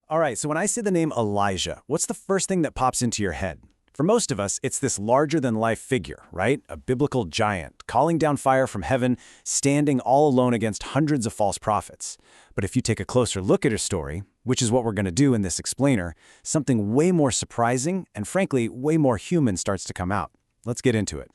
All right, so when I say the name Elijah, what's the first thing that pops into your head? For most of us, it's this larger-than-life figure, right? A biblical giant, calling down fire from heaven, standing all alone against hundreds of false prophets. But if you take a closer look at his story, which is what we're going to do in this explainer, something way more surprising and, frankly, way more human starts to come out. Let's get into it.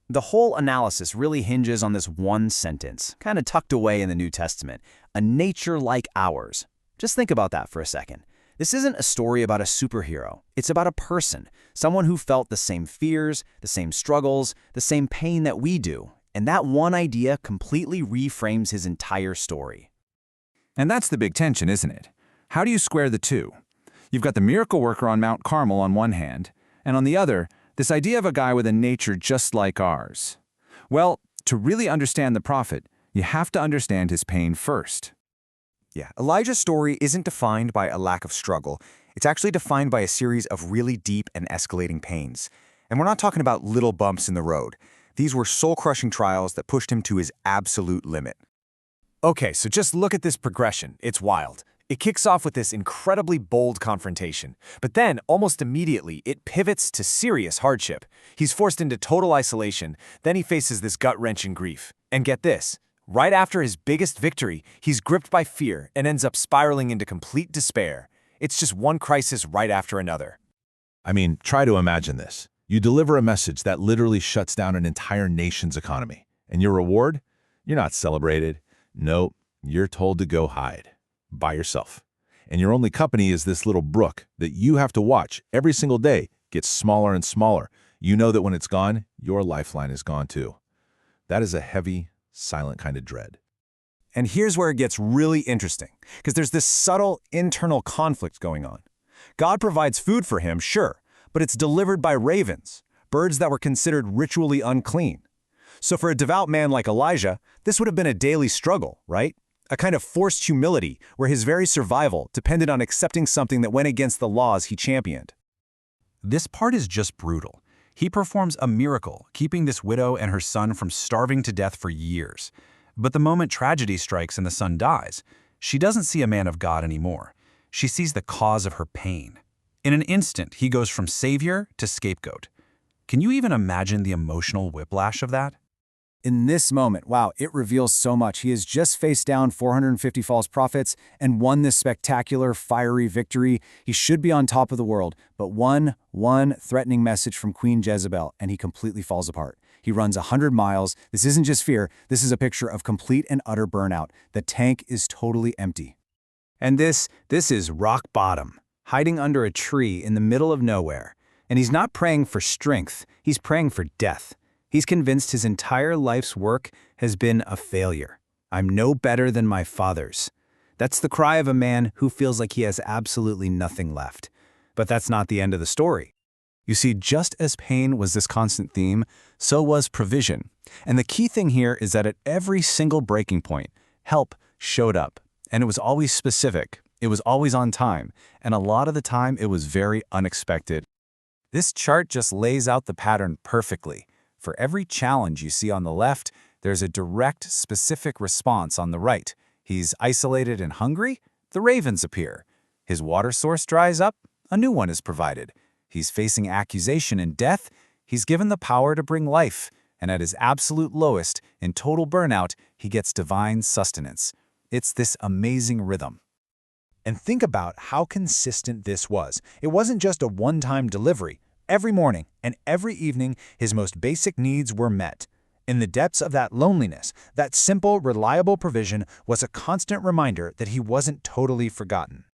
The whole analysis really hinges on this one sentence, kind of tucked away in the New Testament, a nature like ours. Just think about that for a second. This isn't a story about a superhero. It's about a person, someone who felt the same fears, the same struggles, the same pain that we do. And that one idea completely reframes his entire story. And that's the big tension, isn't it? How do you square the two? You've got the miracle worker on Mount Carmel on one hand, and on the other, this idea of a guy with a nature just like ours. Well, to really understand the prophet, you have to understand his pain first. Yeah, Elijah's story isn't defined by a lack of struggle. It's actually defined by a series of really deep and escalating pains. And we're not talking about little bumps in the road. These were soul-crushing trials that pushed him to his absolute limit. Okay, so just look at this progression. It's wild. It kicks off with this incredibly bold confrontation, but then, almost immediately, it pivots to serious hardship. He's forced into total isolation, then he faces this gut-wrenching grief. And get this. Right after his biggest victory, he's gripped by fear and ends up spiraling into complete despair. It's just one crisis right after another. I mean, try to imagine this. You deliver a message that literally shuts down an entire nation's economy. And your reward? You're not celebrated. No, you're told to go hide. By yourself. And your only company is this little brook that you have to watch every single day get smaller and smaller. You know that when it's gone, your lifeline is gone too. That is a heavy, silent kind of dread. And here's where it gets really interesting, because there's this subtle internal conflict going on. God provides food for him, sure, but it's delivered by ravens, birds that were considered ritually unclean. So for a devout man like Elijah, this would have been a daily struggle, right? A kind of forced humility where his very survival depended on accepting something that went against the laws he championed. This part is just brutal. He performs a miracle, keeping this widow and her son from starving to death for years. But the moment tragedy strikes and the son dies, she doesn't see a man of God anymore. She sees the cause of her pain. In an instant, he goes from savior to scapegoat. Can you even imagine the emotional whiplash of that? In this moment, wow, it reveals so much. He has just faced down 450 false prophets and won this spectacular, fiery victory. He should be on top of the world, but one threatening message from Queen Jezebel, and he completely falls apart. He runs 100 miles. This isn't just fear. This is a picture of complete and utter burnout. The tank is totally empty. And this is rock bottom, hiding under a tree in the middle of nowhere. And he's not praying for strength. He's praying for death. He's convinced his entire life's work has been a failure. I'm no better than my fathers. That's the cry of a man who feels like he has absolutely nothing left. But that's not the end of the story. You see, just as pain was this constant theme, so was provision. And the key thing here is that at every single breaking point, help showed up. And it was always specific. It was always on time. And a lot of the time, it was very unexpected. This chart just lays out the pattern perfectly. For every challenge you see on the left, there's a direct, specific response on the right. He's isolated and hungry, the ravens appear. His water source dries up, a new one is provided. He's facing accusation and death, he's given the power to bring life. And at his absolute lowest, in total burnout, he gets divine sustenance. It's this amazing rhythm. And think about how consistent this was. It wasn't just a one-time delivery. Every morning and every evening, his most basic needs were met. In the depths of that loneliness, that simple, reliable provision was a constant reminder that he wasn't totally forgotten.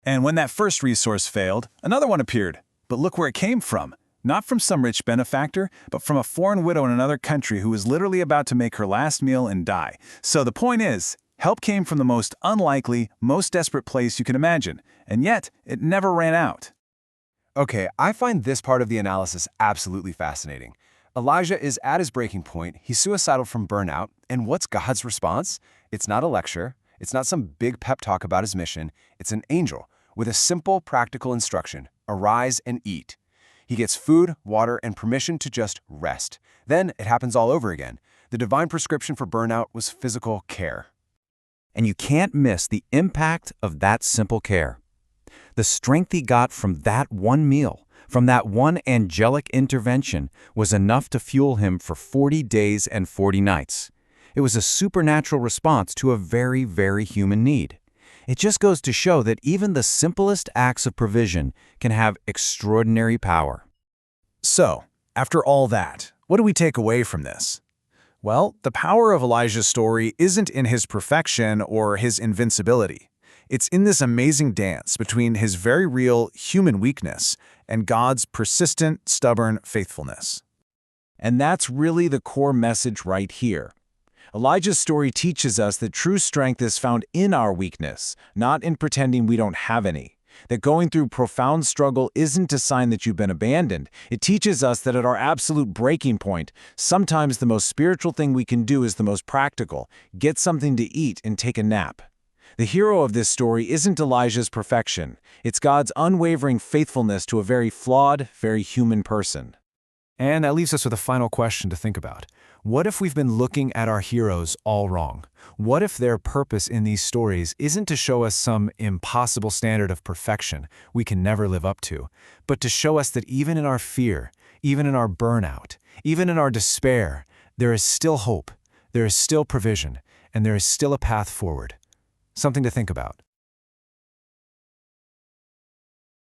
And when that first resource failed, another one appeared. But look where it came from. Not from some rich benefactor, but from a foreign widow in another country who was literally about to make her last meal and die. So the point is, help came from the most unlikely, most desperate place you can imagine. And yet, it never ran out. Okay, I find this part of the analysis absolutely fascinating. Elijah is at his breaking point, he's suicidal from burnout, and what's God's response? It's not a lecture, it's not some big pep talk about his mission, it's an angel with a simple, practical instruction: arise and eat. He gets food, water, and permission to just rest. Then it happens all over again. The divine prescription for burnout was physical care. And you can't miss the impact of that simple care. The strength he got from that one meal, from that one angelic intervention, was enough to fuel him for 40 days and 40 nights. It was a supernatural response to a very, very human need. It just goes to show that even the simplest acts of provision can have extraordinary power. So, after all that, what do we take away from this? Well, the power of Elijah's story isn't in his perfection or his invincibility. It's in this amazing dance between his very real human weakness and God's persistent, stubborn faithfulness. And that's really the core message right here. Elijah's story teaches us that true strength is found in our weakness, not in pretending we don't have any. That going through profound struggle isn't a sign that you've been abandoned. It teaches us that at our absolute breaking point, sometimes the most spiritual thing we can do is the most practical: get something to eat and take a nap. The hero of this story isn't Elijah's perfection. It's God's unwavering faithfulness to a very flawed, very human person. And that leaves us with a final question to think about. What if we've been looking at our heroes all wrong? What if their purpose in these stories isn't to show us some impossible standard of perfection we can never live up to, but to show us that even in our fear, even in our burnout, even in our despair, there is still hope, there is still provision, and there is still a path forward? Something to think about.